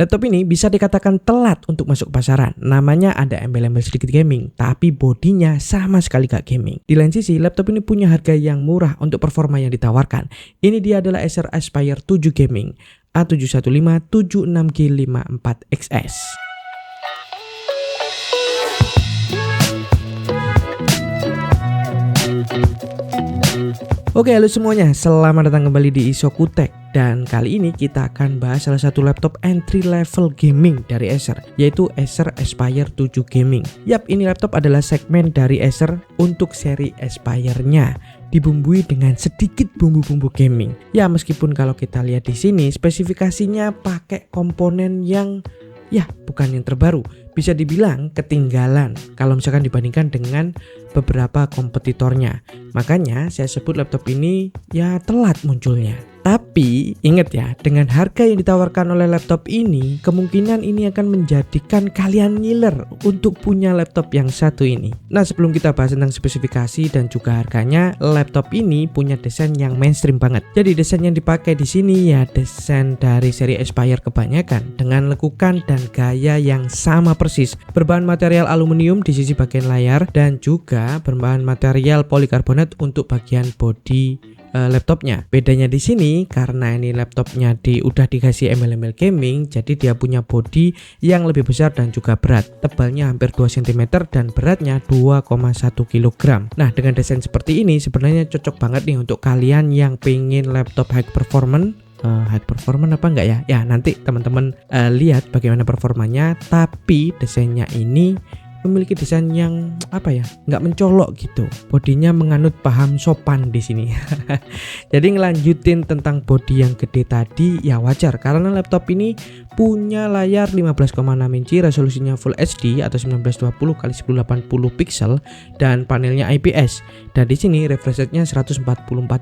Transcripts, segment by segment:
Laptop ini bisa dikatakan telat untuk masuk ke pasaran. Namanya ada embel-embel sedikit gaming, tapi bodinya sama sekali gak gaming. Di lain sisi, laptop ini punya harga yang murah untuk performa yang ditawarkan. Ini dia adalah Acer Aspire 7 Gaming A71576G54XS. Oke, halo semuanya, selamat datang kembali di Isokutek. Dan kali ini kita akan bahas salah satu laptop entry level gaming dari Acer, yaitu Acer Aspire 7 Gaming. Yap, ini laptop adalah segmen dari Acer untuk seri Aspire-nya, dibumbui dengan sedikit bumbu-bumbu gaming. Ya, meskipun kalau kita lihat di sini spesifikasinya pakai komponen yang bukan yang terbaru, bisa dibilang ketinggalan kalau misalkan dibandingkan dengan beberapa kompetitornya. Makanya saya sebut laptop ini telat munculnya. Tapi ingat ya, dengan harga yang ditawarkan oleh laptop ini, kemungkinan ini akan menjadikan kalian ngiler untuk punya laptop yang satu ini. Nah, sebelum kita bahas tentang spesifikasi dan juga harganya, laptop ini punya desain yang mainstream banget. Jadi desain yang dipakai di sini desain dari seri Aspire kebanyakan, dengan lekukan dan gaya yang sama persis. Berbahan material aluminium di sisi bagian layar dan juga berbahan material polikarbonat untuk bagian bodi laptopnya. Bedanya di sini karena ini laptopnya udah dikasih embel-embel gaming, jadi dia punya bodi yang lebih besar dan juga berat. Tebalnya hampir 2 cm dan beratnya 2,1 kg. Nah, dengan desain seperti ini sebenarnya cocok banget nih untuk kalian yang pengen laptop high performance. High performance apa enggak ya? Ya, nanti teman-teman lihat bagaimana performanya, tapi desainnya ini memiliki desain yang nggak mencolok gitu. Bodinya menganut paham sopan di sini. Jadi ngelanjutin tentang bodi yang gede tadi wajar karena laptop ini punya layar 15,6 inci, resolusinya Full HD atau 1920x1080 pixel dan panelnya IPS. Dan di sini refresh rate-nya 144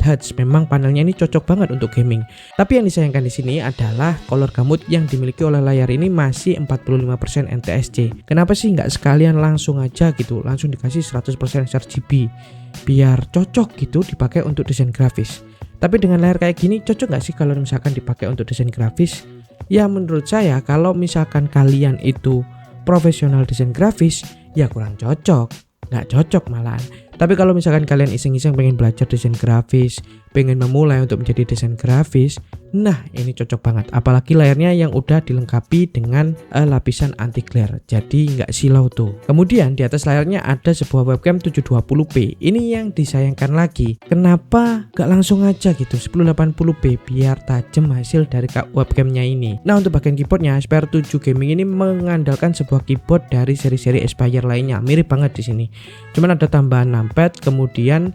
Hz. Memang panelnya ini cocok banget untuk gaming. Tapi yang disayangkan di sini adalah color gamut yang dimiliki oleh layar ini masih 45% NTSC. Kenapa sih nggak sekalian langsung aja gitu, langsung dikasih 100% sRGB biar cocok gitu dipakai untuk desain grafis. Tapi dengan layar kayak gini cocok nggak sih kalau misalkan dipakai untuk desain grafis? Ya, menurut saya kalau misalkan kalian itu profesional desain grafis kurang cocok, nggak cocok malahan. Tapi kalau misalkan kalian iseng-iseng pengen belajar desain grafis, pengen memulai untuk menjadi desain grafis, nah ini cocok banget. Apalagi layarnya yang udah dilengkapi dengan lapisan anti glare, jadi nggak silau tuh. Kemudian di atas layarnya ada sebuah webcam 720p. Ini yang disayangkan lagi, kenapa nggak langsung aja gitu 1080p biar tajam hasil dari webcamnya ini. Nah, untuk bagian keyboardnya, Aspire 7 Gaming ini mengandalkan sebuah keyboard dari seri-seri Aspire lainnya, mirip banget di sini. Cuman ada tambahan numpad, kemudian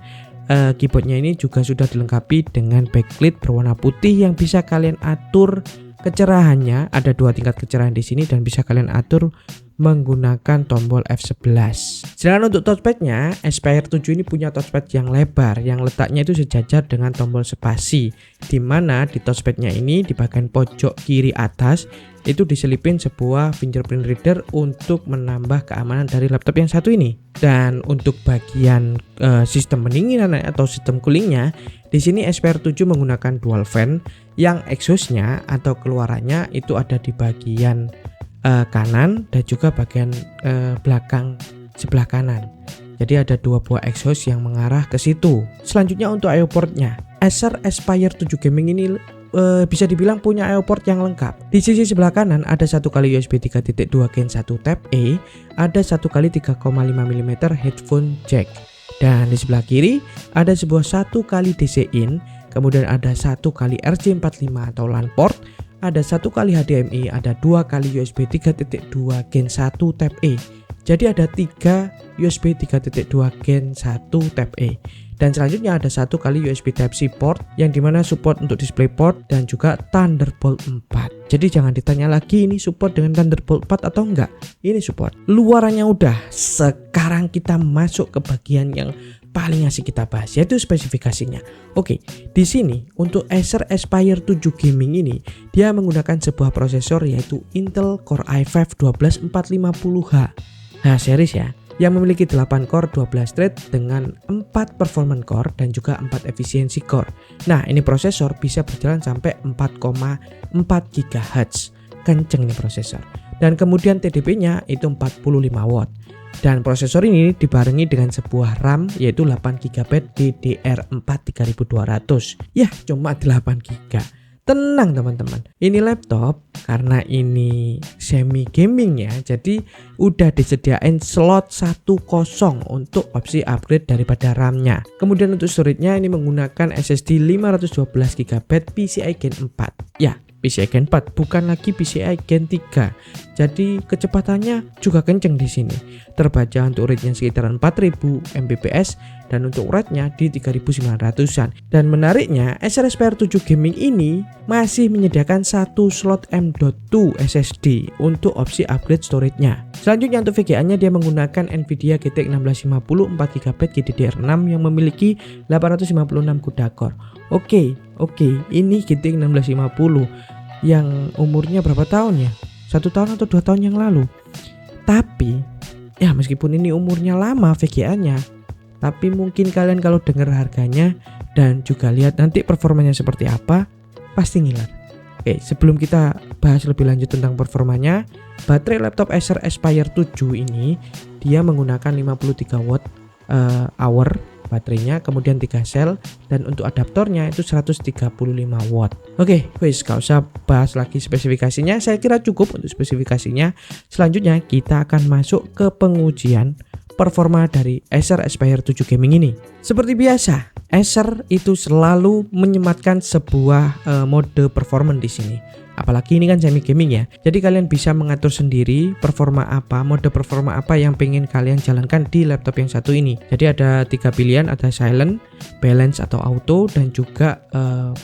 keyboardnya ini juga sudah dilengkapi dengan backlit berwarna putih yang bisa kalian atur kecerahannya. Ada 2 tingkat kecerahan di sini dan bisa kalian atur menggunakan tombol F11. Sedangkan untuk touchpadnya, Aspire 7 ini punya touchpad yang lebar yang letaknya itu sejajar dengan tombol spasi, dimana di touchpadnya ini di bagian pojok kiri atas itu diselipin sebuah fingerprint reader untuk menambah keamanan dari laptop yang satu ini. Dan untuk bagian sistem pendinginan atau sistem coolingnya, di sini Aspire 7 menggunakan dual fan yang exhaustnya atau keluarannya itu ada di bagian kanan dan juga bagian belakang sebelah kanan. Jadi ada 2 buah exhaust yang mengarah ke situ. Selanjutnya untuk I/O portnya, Acer Aspire 7 Gaming ini bisa dibilang punya I/O port yang lengkap. Di sisi sebelah kanan ada 1 kali USB 3.2 Gen 1 Type-A, ada 1 kali 3,5 mm headphone jack. Dan di sebelah kiri ada sebuah 1 kali DC in, kemudian ada 1 kali RJ45 atau LAN port, ada 1 kali HDMI, ada 2 kali USB 3.2 Gen 1 Type-A. Jadi ada 3 USB 3.2 Gen 1 Type-A. Dan selanjutnya ada 1 kali USB Type-C port yang dimana support untuk DisplayPort dan juga Thunderbolt 4. Jadi jangan ditanya lagi ini support dengan Thunderbolt 4 atau enggak. Ini support. Luarannya udah. Sekarang kita masuk ke bagian yang paling asik kita bahas, yaitu spesifikasinya. Oke, di sini untuk Acer Aspire 7 Gaming ini dia menggunakan sebuah prosesor yaitu Intel Core i5 12450H. Nah, series ya, yang memiliki 8 core 12 thread dengan 4 performance core dan juga 4 efisiensi core. Nah, ini prosesor bisa berjalan sampai 4,4 GHz. kenceng nih prosesor. Dan kemudian TDP-nya itu 45 watt. Dan prosesor ini dibarengi dengan sebuah RAM yaitu 8GB DDR4 3200. Ya, cuma 8GB. Tenang teman-teman, ini laptop karena ini semi gaming ya, jadi udah disediain slot 1 kosong untuk opsi upgrade daripada RAM-nya. Kemudian untuk storage-nya ini menggunakan SSD 512GB PCIe Gen 4. Ya, PCIe Gen 4 bukan lagi PCIe Gen 3. Jadi kecepatannya juga kenceng di sini. Terbaca untuk read-nya sekitar 4000 Mbps dan untuk write-nya di 3900-an. Dan menariknya, Acer Aspire 7 Gaming ini masih menyediakan satu slot M.2 SSD untuk opsi upgrade storage-nya. Selanjutnya untuk VGA-nya dia menggunakan Nvidia GTX 1650 4GB GDDR6 yang memiliki 856 CUDA core. Oke, ini GTX 1650 yang umurnya berapa tahun ya? 1 tahun atau 2 tahun yang lalu. Tapi ya meskipun ini umurnya lama VGA-nya, tapi mungkin kalian kalau dengar harganya dan juga lihat nanti performanya seperti apa, pasti ngiler. Oke, sebelum kita bahas lebih lanjut tentang performanya, baterai laptop Acer Aspire 7 ini dia menggunakan 53 watt hour baterainya, kemudian 3 sel, dan untuk adaptornya itu 135 watt. Oke, wes gak usah bahas lagi spesifikasinya, saya kira cukup untuk spesifikasinya. Selanjutnya kita akan masuk ke pengujian performa dari Acer Aspire 7 Gaming ini. Seperti biasa, Acer itu selalu menyematkan sebuah mode performance di sini. Apalagi ini kan semi gaming ya. Jadi kalian bisa mengatur sendiri mode performa apa yang pengen kalian jalankan di laptop yang satu ini. Jadi ada 3 pilihan, ada silent, balance atau auto, dan juga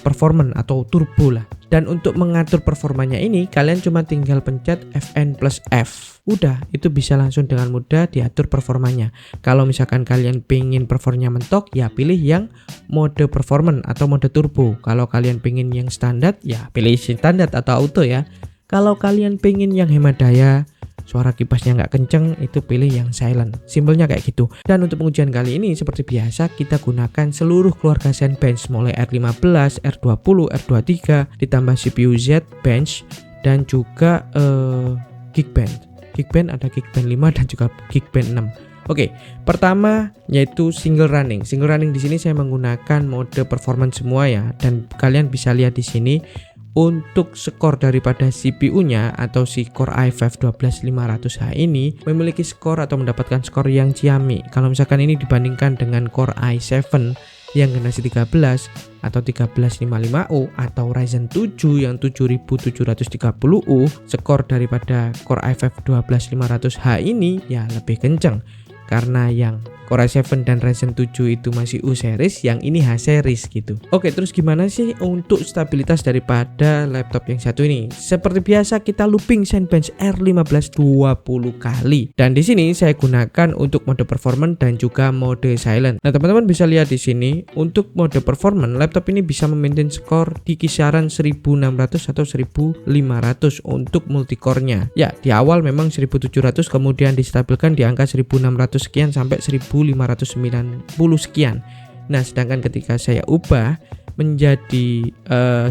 performance atau turbo lah. Dan untuk mengatur performanya ini kalian cuma tinggal pencet Fn+F. Udah, itu bisa langsung dengan mudah diatur performanya. Kalau misalkan kalian pengen performanya mentok, ya pilih yang mode performance atau mode turbo. Kalau kalian pengen yang standar, ya pilih standar atau auto ya. Kalau kalian pengen yang hemat daya, suara kipasnya nggak kenceng, itu pilih yang silent. Simpelnya kayak gitu. Dan untuk pengujian kali ini seperti biasa kita gunakan seluruh keluarga Zen Bench mulai R15, R20, R23 ditambah CPU Z Bench dan juga Geekbench. Geekbench ada Geekbench 5 dan juga Geekbench 6. Oke, pertama yaitu single running. Single running di sini saya menggunakan mode performance semua ya, dan kalian bisa lihat di sini untuk skor daripada CPU-nya atau si Core i5 12500H ini memiliki skor atau mendapatkan skor yang ciamik. Kalau misalkan ini dibandingkan dengan Core i7 yang generasi 13 atau 1355U atau Ryzen 7 yang 7730U, skor daripada Core i5 12500H ini ya lebih kenceng. Karena yang Core i7 dan Ryzen 7 itu masih U series, yang ini H series gitu. Oke, terus gimana sih untuk stabilitas daripada laptop yang satu ini? Seperti biasa kita looping Zen Bench R15 20 kali. Dan di sini saya gunakan untuk mode performance dan juga mode silent. Nah, teman-teman bisa lihat di sini untuk mode performance laptop ini bisa memaintain skor di kisaran 1600 atau 1500 untuk multicore-nya. Ya, di awal memang 1700, kemudian distabilkan di angka 1600 sekian sampai 1590 sekian. Nah, sedangkan ketika saya ubah menjadi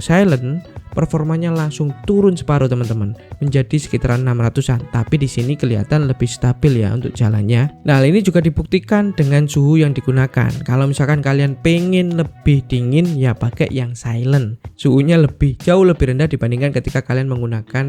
silent, performanya langsung turun separuh teman-teman, menjadi sekitaran 600-an. Tapi di sini kelihatan lebih stabil ya untuk jalannya. Nah, ini juga dibuktikan dengan suhu yang digunakan. Kalau misalkan kalian pengen lebih dingin ya pakai yang silent. Suhunya jauh lebih rendah dibandingkan ketika kalian menggunakan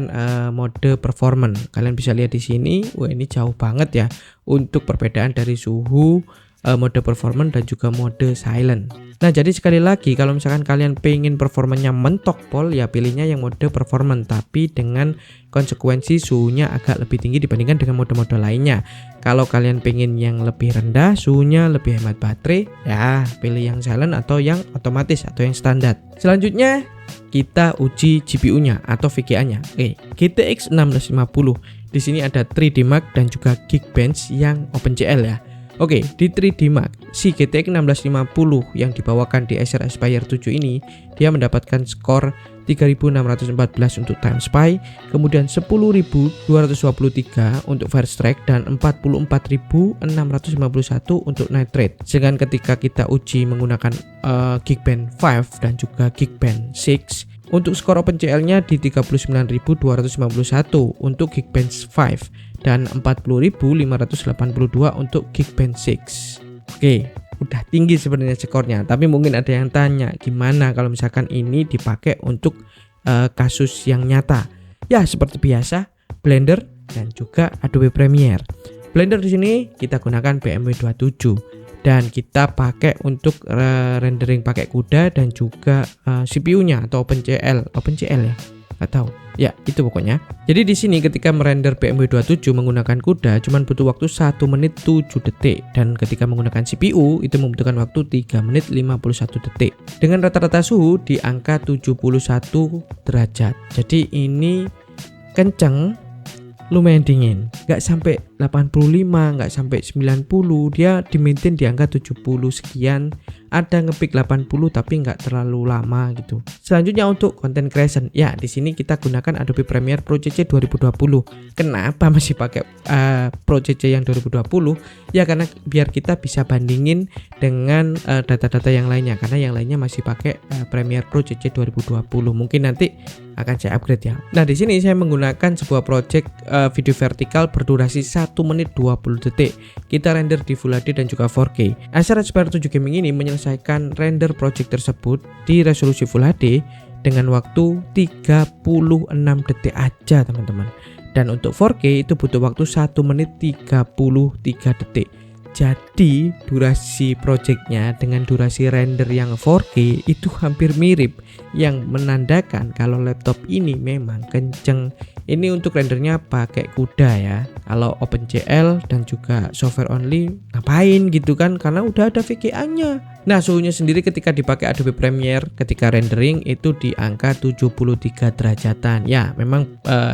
mode performance. Kalian bisa lihat di sini, wah ini jauh banget ya untuk perbedaan dari suhu mode performance dan juga mode silent. Nah, jadi sekali lagi kalau misalkan kalian pengen performanya mentok pol ya pilihnya yang mode performance, tapi dengan konsekuensi suhunya agak lebih tinggi dibandingkan dengan mode-mode lainnya. Kalau kalian pengen yang lebih rendah, suhunya lebih hemat baterai, ya pilih yang silent atau yang otomatis atau yang standar. Selanjutnya kita uji GPU-nya atau VGA-nya. Oke, GTX 1650. Di sini ada 3D Mark dan juga Geekbench yang OpenGL ya. Oke, di 3D Mark, si GTX 1650 yang dibawakan di Acer Aspire 7 ini, dia mendapatkan skor 3614 untuk Time Spy, kemudian 10223 untuk First Strike, dan 44651 untuk Night Rate. Sedangkan ketika kita uji menggunakan Geekbench 5 dan juga Geekbench 6, Untuk skor OpenCL-nya di 39.251 untuk Geekbench 5 dan 40.582 untuk Geekbench 6. Oke, udah tinggi sebenarnya skornya, tapi mungkin ada yang tanya gimana kalau misalkan ini dipakai untuk kasus yang nyata. Ya, seperti biasa, Blender dan juga Adobe Premiere. Blender di sini kita gunakan BMW 27 dan kita pakai untuk rendering pakai CUDA dan juga CPU-nya atau OpenCL ya, nggak tahu. Ya, itu pokoknya. Jadi di sini ketika merender BMW 27 menggunakan CUDA cuman butuh waktu 1 menit 7 detik dan ketika menggunakan CPU itu membutuhkan waktu 3 menit 51 detik. Dengan rata-rata suhu di angka 71 derajat. Jadi ini kenceng, lumayan dingin, nggak sampai 85, nggak sampai 90, dia di maintain di angka 70 sekian. Ada ngepick 80 tapi nggak terlalu lama gitu. Selanjutnya untuk content creation, ya di sini kita gunakan Adobe Premiere Pro CC 2020. Kenapa masih pakai Pro CC yang 2020? Ya karena biar kita bisa bandingin dengan data-data yang lainnya, karena yang lainnya masih pakai Premiere Pro CC 2020. Mungkin nanti akan saya upgrade ya. Nah di sini saya menggunakan sebuah project video vertikal berdurasi 1 menit 20 detik. Kita render di Full HD dan juga 4K. Acer Aspire 7 Gaming ini menyelesaikan render project tersebut di resolusi Full HD dengan waktu 36 detik aja teman-teman. Dan untuk 4K itu butuh waktu 1 menit 33 detik. Jadi durasi projectnya dengan durasi render yang 4K itu hampir mirip, yang menandakan kalau laptop ini memang kenceng. Ini untuk rendernya pakai CUDA ya. Kalau OpenCL dan juga software only ngapain gitu kan, karena udah ada VGA-nya. Nah suhunya sendiri ketika dipakai Adobe Premiere ketika rendering itu di angka 73 derajatan. Ya memang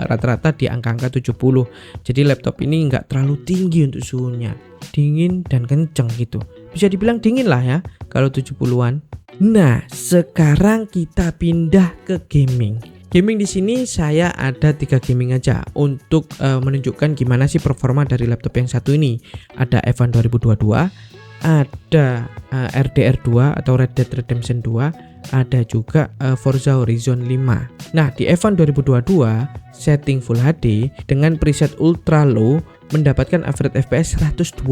rata-rata di angka-angka 70. Jadi laptop ini nggak terlalu tinggi untuk suhunya, dingin dan kenceng gitu. Bisa dibilang dingin lah ya kalau 70-an. Nah sekarang kita pindah ke gaming. Gaming di sini saya ada 3 gaming aja untuk menunjukkan gimana sih performa dari laptop yang satu ini. Ada F1 2022, ada RDR 2 atau Red Dead Redemption 2, ada juga Forza Horizon 5. Nah di F1 2022 setting Full HD dengan preset ultra low mendapatkan average FPS 120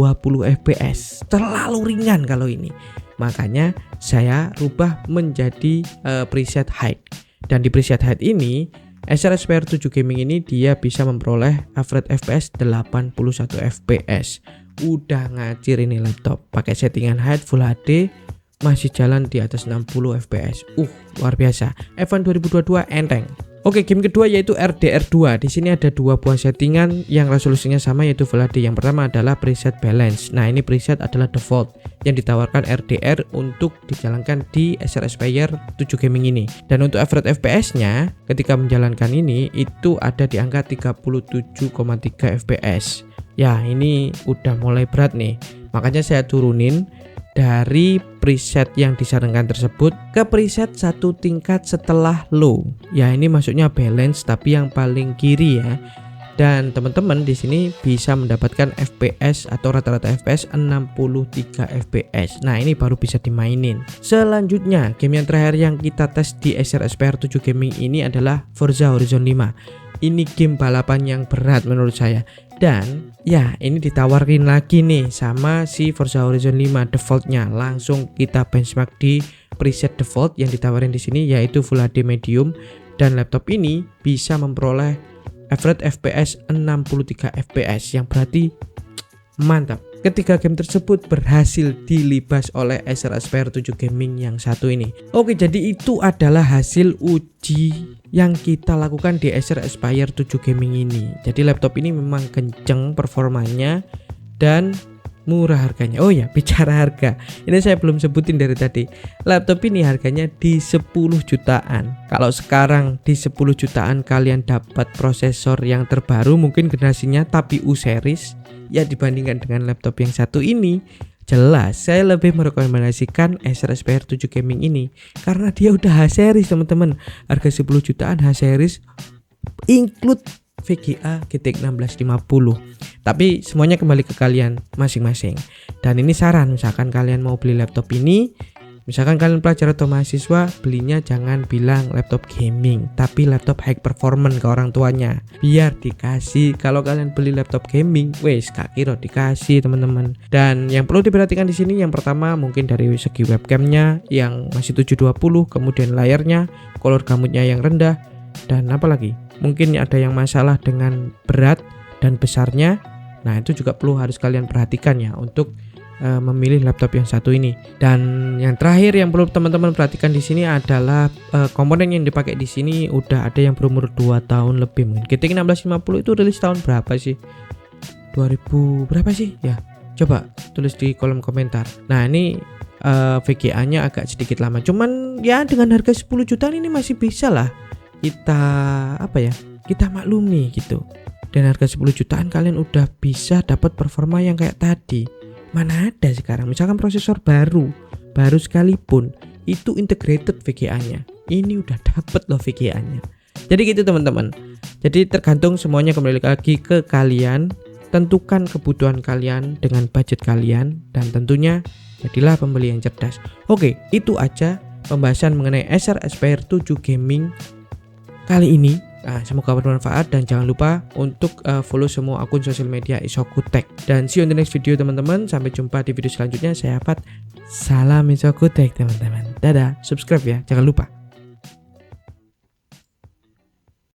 fps. Terlalu ringan kalau ini. Makanya saya rubah menjadi preset high. Dan di preset height ini Acer Aspire 7 Gaming ini dia bisa memperoleh average FPS 81 fps. Udah ngacir ini laptop. Pakai settingan height Full HD masih jalan di atas 60 fps. Luar biasa. F1 2022 enteng. Oke, game kedua yaitu RDR 2. Di sini ada 2 buah settingan yang resolusinya sama yaitu Full HD. Yang pertama adalah preset balance. Nah, ini preset adalah default yang ditawarkan RDR untuk dijalankan di Acer Aspire 7 Gaming ini. Dan untuk average FPS-nya ketika menjalankan ini itu ada di angka 37,3 fps. Ya, ini udah mulai berat nih. Makanya saya turunin dari preset yang disarankan tersebut ke preset satu tingkat setelah low. Ya ini maksudnya balance tapi yang paling kiri ya. Dan teman-teman di sini bisa mendapatkan FPS atau rata-rata FPS 63 fps. Nah ini baru bisa dimainin. Selanjutnya game yang terakhir yang kita tes di Acer Aspire 7 Gaming ini adalah Forza Horizon 5. Ini game balapan yang berat menurut saya. Dan ya ini ditawarin lagi nih sama si Forza Horizon 5 defaultnya. Langsung kita benchmark di preset default yang ditawarin di sini yaitu Full HD medium. Dan laptop ini bisa memperoleh average FPS 63 fps yang berarti mantap. Ketika game tersebut berhasil dilibas oleh Acer Aspire 7 Gaming yang satu ini. Oke, jadi itu adalah hasil uji yang kita lakukan di Acer Aspire 7 Gaming ini. Jadi laptop ini memang kenceng performanya dan murah harganya. Oh ya, bicara harga, ini saya belum sebutin dari tadi. Laptop ini harganya di 10 jutaan. Kalau sekarang di 10 jutaan kalian dapat prosesor yang terbaru mungkin generasinya tapi U series, ya dibandingkan dengan laptop yang satu ini, jelas saya lebih merekomendasikan Acer Aspire 7 Gaming ini karena dia udah H series teman-teman. Harga 10 jutaan H series include VGA GTX 1650. Tapi semuanya kembali ke kalian masing-masing. Dan ini saran, misalkan kalian mau beli laptop ini Misalkan kalian pelajar atau mahasiswa, belinya jangan bilang laptop gaming, tapi laptop high performance ke orang tuanya. Biar dikasih. Kalau kalian beli laptop gaming, wes gak kira dikasih teman-teman. Dan yang perlu diperhatikan di sini yang pertama mungkin dari segi webcamnya yang masih 720, kemudian layarnya, color gamutnya yang rendah, dan apalagi mungkin ada yang masalah dengan berat dan besarnya. Nah itu juga perlu harus kalian perhatikan ya untuk memilih laptop yang satu ini. Dan yang terakhir yang perlu teman-teman perhatikan di sini adalah komponen yang dipakai di sini udah ada yang berumur 2 tahun lebih. Mungkin GTX 1650 itu rilis tahun berapa sih? 2000 berapa sih? Ya, coba tulis di kolom komentar. Nah ini VGA-nya agak sedikit lama. Cuman ya dengan harga 10 jutaan ini masih bisa lah kita kita maklumi gitu. Dan harga 10 jutaan kalian udah bisa dapat performa yang kayak tadi. Mana ada sekarang, misalkan prosesor baru sekalipun itu integrated VGA-nya. Ini udah dapet loh VGA-nya. Jadi gitu teman-teman. Jadi tergantung semuanya kembali lagi ke kalian. Tentukan kebutuhan kalian dengan budget kalian dan tentunya jadilah pembeli yang cerdas. Oke, itu aja pembahasan mengenai Acer Aspire 7 Gaming kali ini. Nah, semoga bermanfaat dan jangan lupa untuk follow semua akun sosial media Isoku Tech. Dan see you on the next video teman-teman. Sampai jumpa di video selanjutnya. Saya Fat. Salam Isoku Tech teman-teman. Dadah, subscribe ya, jangan lupa.